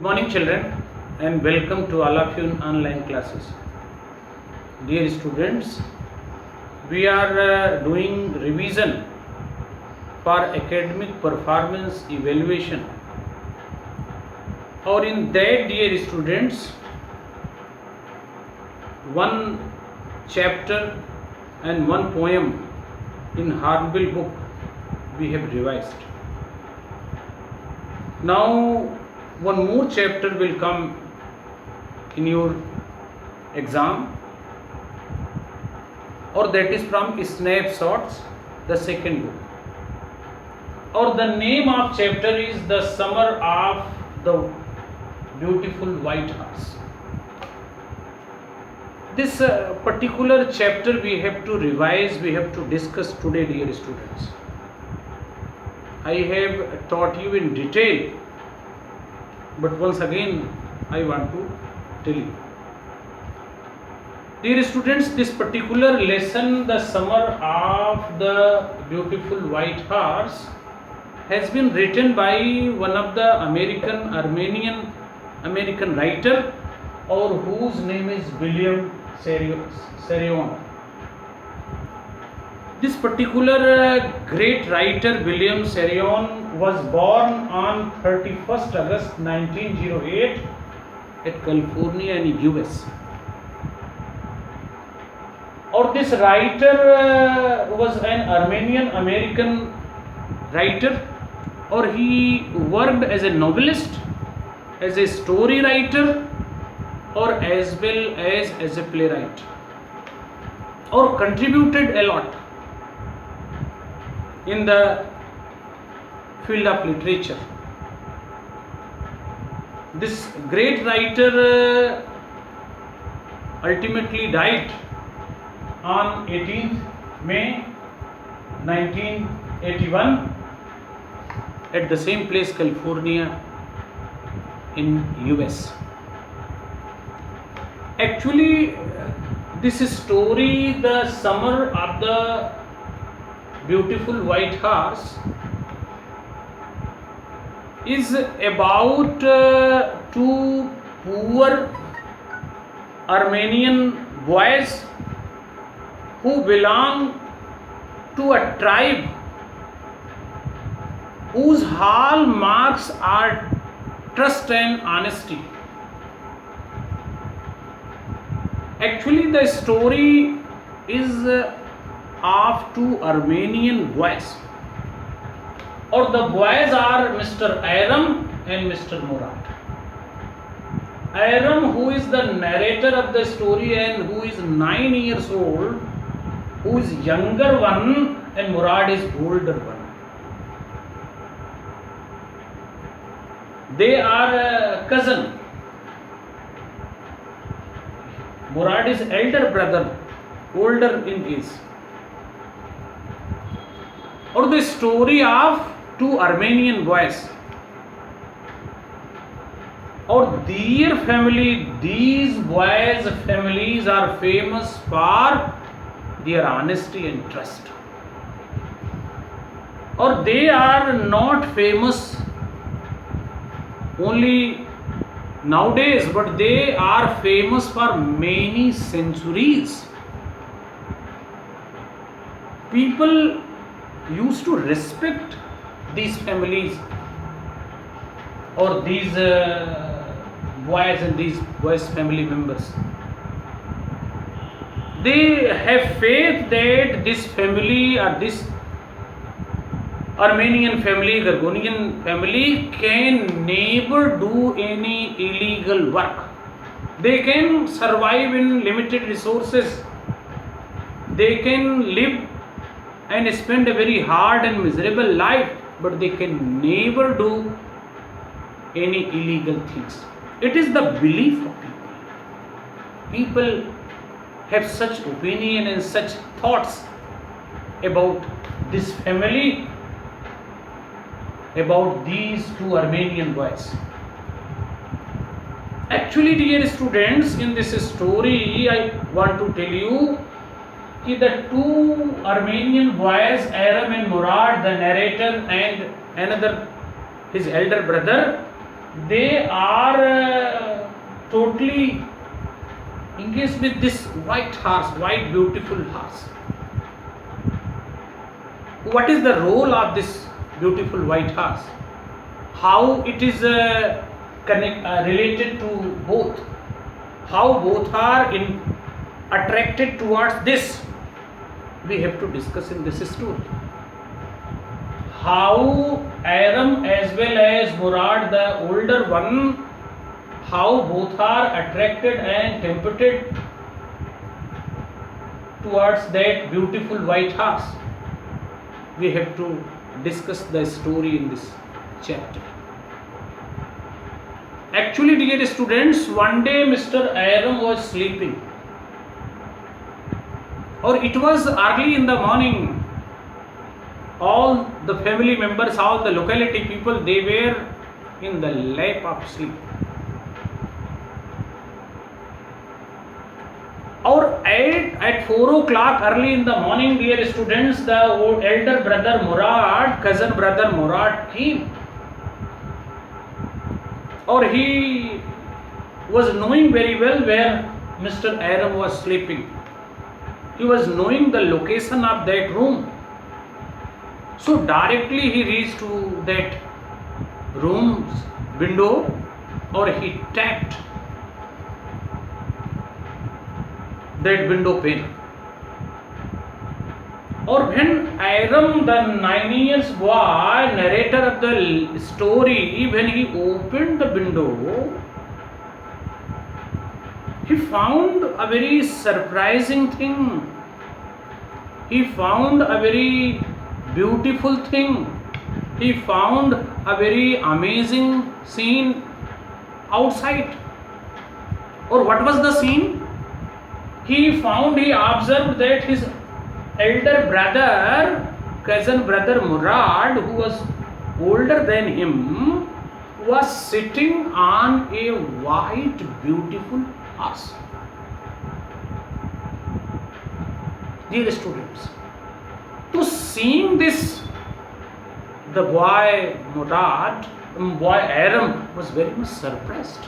morning, children, and welcome to all of you in online classes. Dear students, we are doing revision for academic performance evaluation. Or in that, dear students, one chapter and one poem in Hornbill book we have revised. Now one more chapter will come in your exam, or that is from Snapshots, the second book. Or the name of chapter is The Summer of the Beautiful White Horse. This particular chapter we have to revise, we have to discuss today, dear students. I have taught you in detail, but once again I want to tell you. Dear students, this particular lesson, The Summer of the Beautiful White Horse, has been written by one of the American writer, or whose name is William Sarion. This particular great writer, William Sarion, was born on 31st August 1908 at California in US. Or this writer was an Armenian American writer, or he worked as a novelist, as a story writer, or as well as a playwright, or contributed a lot in the field of literature. This great writer ultimately died on 18th May 1981 at the same place, California in US. Actually, this story, The Summer of the Beautiful White Horse, is about two poor Armenian boys who belong to a tribe whose hallmarks are trust and honesty. Actually, the story is of two Armenian boys, or the boys are Mr. Aram and Mr. Murad. Aram, who is the narrator of the story and who is 9 years old, who is younger one, and Murad is older one. They are cousin. Murad is elder brother, older in age. Or the story of two Armenian boys. Or their family, these boys' families are famous for their honesty and trust. Or they are not famous only nowadays, but they are famous for many centuries. People used to respect these families, or these boys and these boys' family members. They have faith that this family, or this Armenian family, Gorgonian family, can never do any illegal work. They can survive in limited resources. They can live and spend a very hard and miserable life, but they can never do any illegal things. It is the belief of people. People have such opinion and such thoughts about this family, about these two Armenian boys. Actually, dear students, in this story I want to tell you that the two Armenian boys, Aram and Murad, the narrator, and another his elder brother, they are totally engaged with this white horse, white beautiful horse. What is the role of this beautiful white horse? How it is related to both? How both are attracted towards this? We have to discuss in this story. How Aram as well as Murad, the older one, how both are attracted and tempted towards that beautiful white horse. We have to discuss the story in this chapter. Actually, dear students, one day Mr. Aram was sleeping, or it was early in the morning. All the family members, all the locality people, they were in the lap of sleep. Or at 4 o'clock early in the morning, dear students, the elder brother Murad, cousin brother Murad came. Or he was knowing very well where Mr. Aram was sleeping. He was knowing the location of that room. So directly he reached to that room's window, or he tapped that window pane. Or when Aram, the 9 years boy, narrator of the story, when he opened the window, he found a very surprising thing. He found a very beautiful thing. He found a very amazing scene outside. Or what was the scene? He observed that his elder brother, cousin brother Murad, who was older than him, was sitting on a white beautiful horse. Dear students, to seeing this, the boy Aram was very much surprised.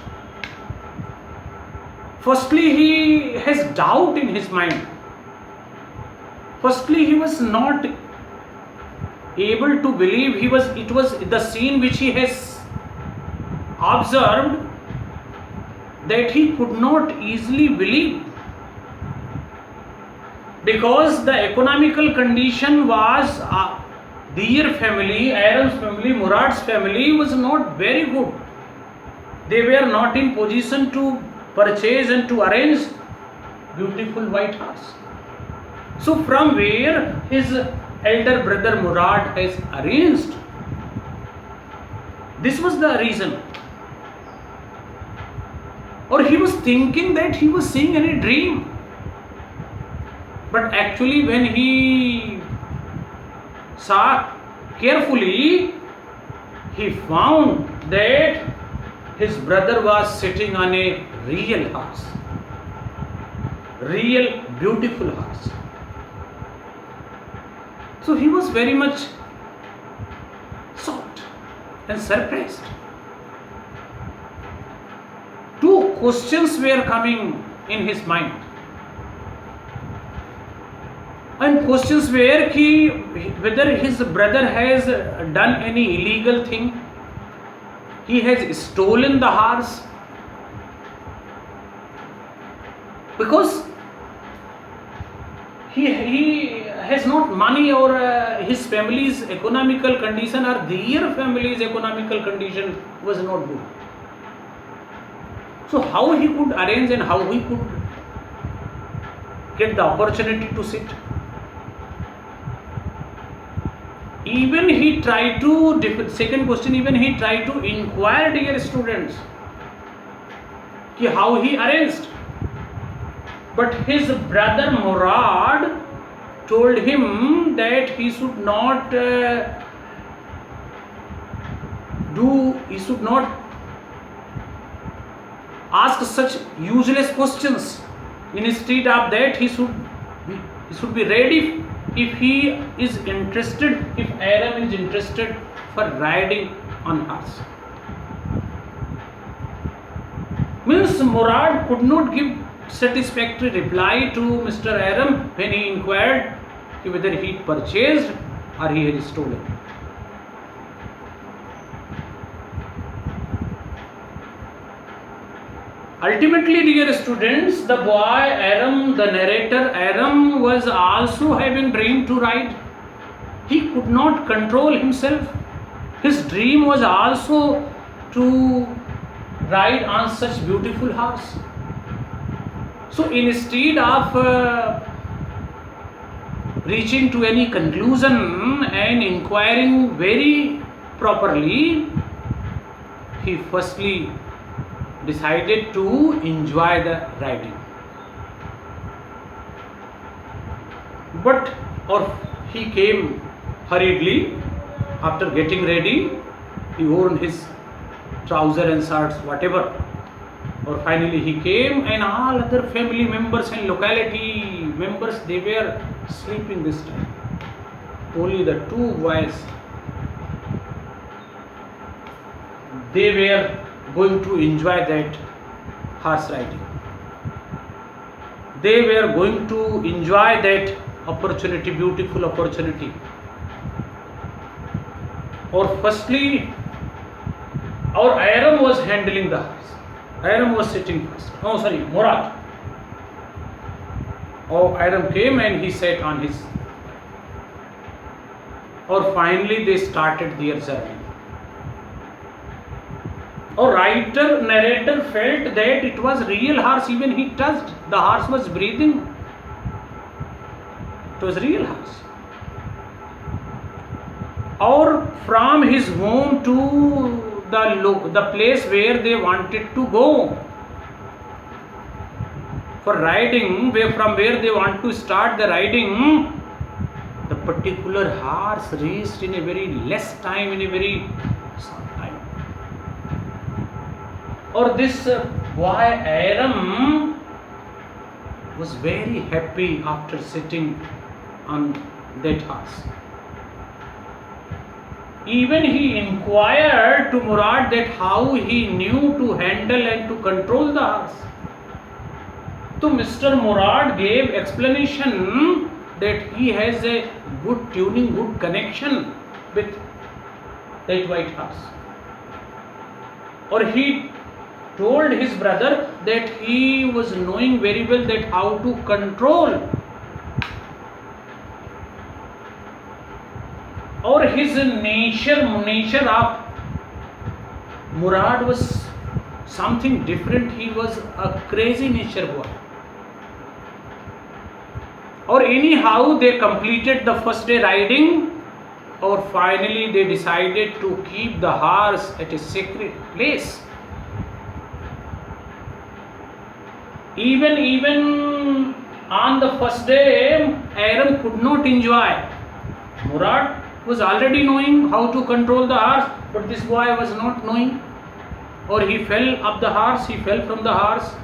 Firstly, he has doubt in his mind. Firstly, he was not able to believe. It was the scene which he has observed that he could not easily believe, because the economical condition was their family, Aram's family, Murad's family was not very good. They were not in position to purchase and to arrange beautiful white horse. So from where his elder brother Murad has arranged, this was the reason. Or he was thinking that he was seeing any dream. But actually when he saw carefully, he found that his brother was sitting on a real horse, real beautiful horse. So he was very much shocked and surprised. Two questions were coming in his mind. And questions were whether his brother has done any illegal thing. He has stolen the horse. Because he has not money, or his family's economical condition, or their family's economical condition was not good. So how he could arrange and how he could get the opportunity to sit? Even he tried to, second question, even he tried to inquire, dear students, how he arranged. But his brother Murad told him that he should not ask such useless questions. Instead of that, he should be ready if he is interested, if Aram is interested for riding on horse. Means Murad could not give satisfactory reply to Mr. Aram when he inquired whether he purchased or he had stolen. Ultimately, dear students, the boy Aram, the narrator Aram, was also having dream to ride. He could not control himself. His dream was also to ride on such beautiful horse. So instead of reaching to any conclusion and inquiring very properly, he firstly decided to enjoy the riding. But he came hurriedly after getting ready. He wore his trouser and shirts, whatever. Or finally he came, and all other family members and locality members, they were sleeping this time. Only the two boys, they were going to enjoy that horse riding. They were going to enjoy that opportunity, beautiful opportunity. Or firstly, our Aram was handling the horse. Aram was sitting first. Oh, sorry, Murad. Oh, Aram came and he sat on his. Or finally they started their journey. Or writer, narrator felt that it was real horse. Even he touched, the horse was breathing. It was real horse. Or from his home to the place where they wanted to go for riding, from where they want to start the riding, the particular horse reached in a very less time, in a very short time. Or this boy Aram was very happy after sitting on that horse. Even he inquired to Murad that how he knew to handle and to control the horse. So Mr. Murad gave explanation that he has a good tuning, good connection with that white horse. Or he told his brother that he was knowing very well that how to control. Or his nature of Murad was something different. He was a crazy nature boy. Or anyhow, they completed the first day riding, or finally they decided to keep the horse at a sacred place. Even on the first day, Aram could not enjoy. Murad was already knowing how to control the horse, but this boy was not knowing. Or he fell up the horse, he fell from the horse.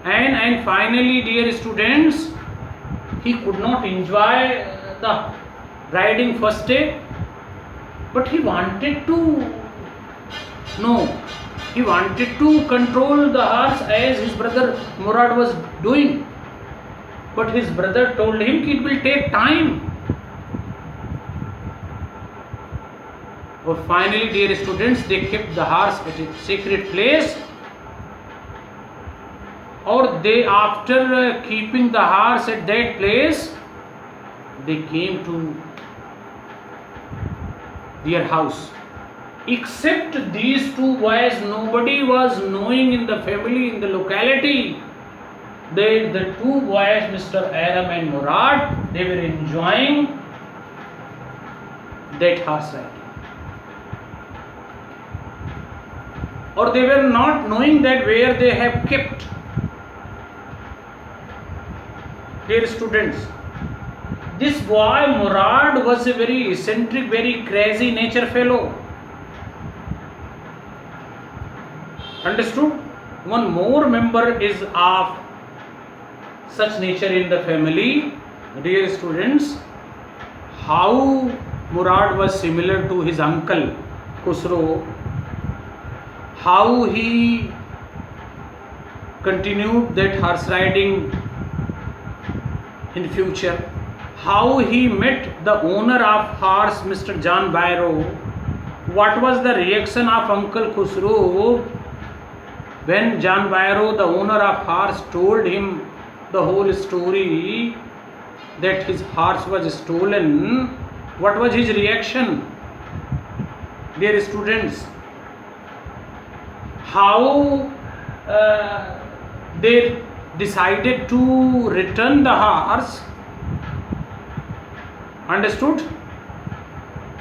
And finally, dear students, he could not enjoy the riding first day, but he wanted to know. He wanted to control the horse as his brother Murad was doing. But his brother told him it will take time. Or finally, dear students, they kept the horse at a sacred place. Or they, after keeping the horse at that place, they came to their house. Except these two boys, nobody was knowing in the family, in the locality, that the two boys, Mr. Aram and Murad, they were enjoying that horse riding. Or they were not knowing that where they have kept. Dear students, this boy Murad was a very eccentric, very crazy nature fellow. Understood? One more member is of such nature in the family. Dear students, how Murad was similar to his uncle Khusro, how he continued that horse riding in future, how he met the owner of horse, Mr. John Barrow, what was the reaction of Uncle Khusro when John Barrow, the owner of horse, told him the whole story that his horse was stolen. What was his reaction? Dear students, how they decided to return the horse. Understood?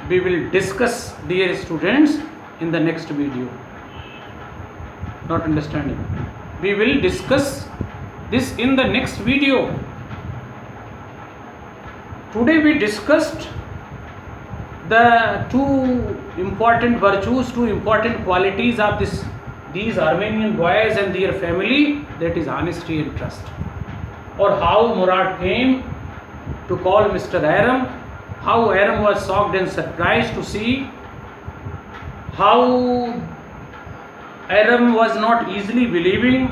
We will discuss, dear students, in the next video. Not understanding. We will discuss this in the next video. Today we discussed the two important virtues, two important qualities of these Armenian boys and their family, that is honesty and trust. Or how Murad came to call Mr. Aram, how Aram was shocked and surprised to see how Aram was not easily believing,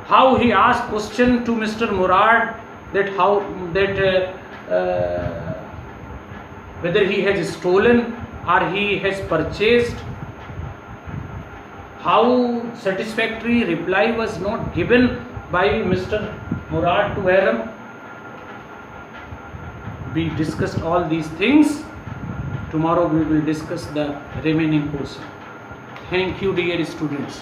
how he asked question to Mr. Murad that whether he has stolen or he has purchased. How satisfactory reply was not given by Mr. Murad to Aram. We discussed all these things. Tomorrow we will discuss the remaining portion. Thank you, dear students.